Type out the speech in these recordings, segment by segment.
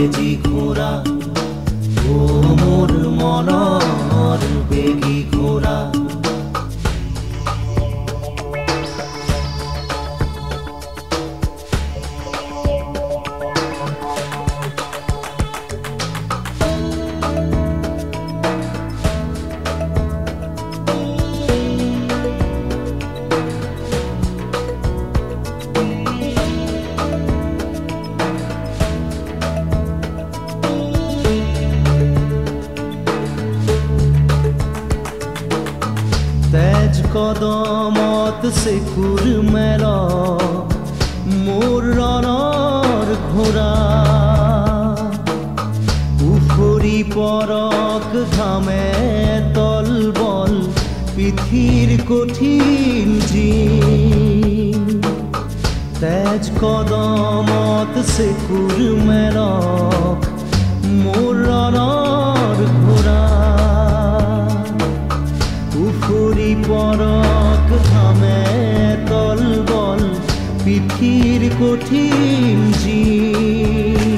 তেজি ঘোড়া, ও মোৰ মনৰ বেগী ঘোড়া। তেজ কদমত চেকুৰ মেল মোৰ ৰণৰ ঘোঁৰা, উফৰি পৰক ঘামে তলবল পিঠিৰ কঠিন জিন। তেজ কদমত চেকুৰ মেল মোৰ ৰণৰ ঘোঁৰা, উফৰি পৰক ঘামে তলবল পিঠিৰ কঠিন জিন।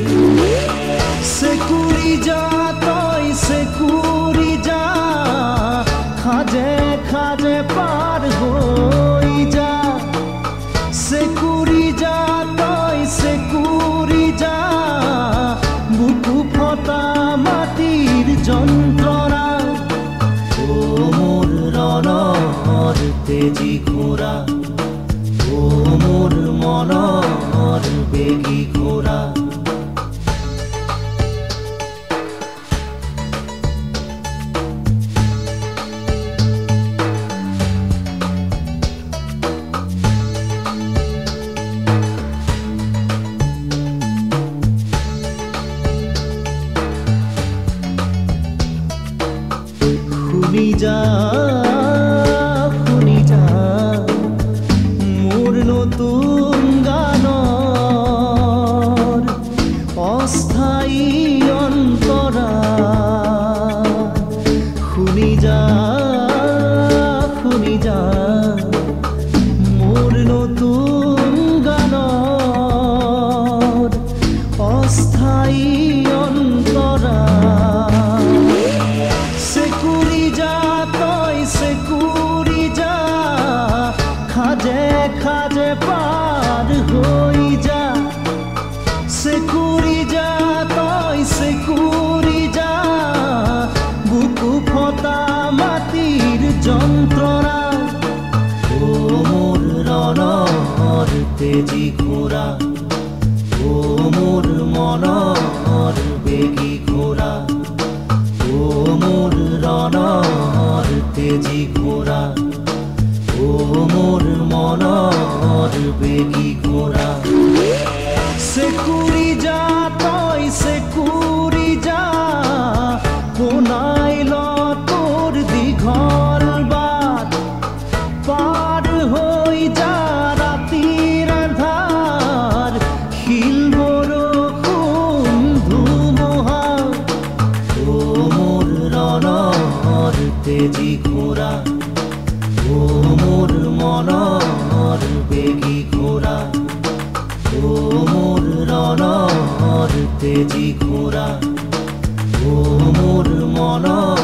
চেকুৰি যা তই চেকুৰি যা, খাজে খাজে পাৰ হৈ যা। চেকুৰি যা তই চেকুৰি যা, বুকু ফটা মাটিৰ যন্ত্ৰণা। ৰণৰ তেজি ঘোঁৰা, ও মোৰ মনৰ বেগী ঘোঁৰা। শুনি যা শুনি যা মোৰ নতুন গানৰ অস্থায়ী অন্তৰা। শুনি যা শুনি যা মোৰ নতুন গানৰ অস্থায়ী অন্তৰা। চেকুৰি যা তই চেকুৰি যা, খাজে খাজে পাৰ হৈ যা। চেকুৰি যা তই চেকুৰি যা, বুকু ফটা মাটিৰ যন্ত্ৰণা। ও মোৰ ৰণৰ তেজি ঘোঁৰা, ও মোৰ মনৰ বেগী ঘোঁৰা। ও মোৰ ৰণৰ তেজি ঘোঁৰা, ও মোৰ মনৰ বেগী ঘোঁৰা। চেকুৰি যা তই চেকুৰি যা, পোনাই ল তোৰ দীঘল বাট। পাৰ হৈ যা ৰাতিৰ আন্ধাৰ, শিল বৰষুণ ধুমুহা। ও মোৰ ৰণৰ তেজি ঘোঁৰা, ও মোৰ মনৰ বেগী ঘোঁৰা। ও মোৰ ৰণৰ তেজি ঘোঁৰা, ও মোৰ মনৰ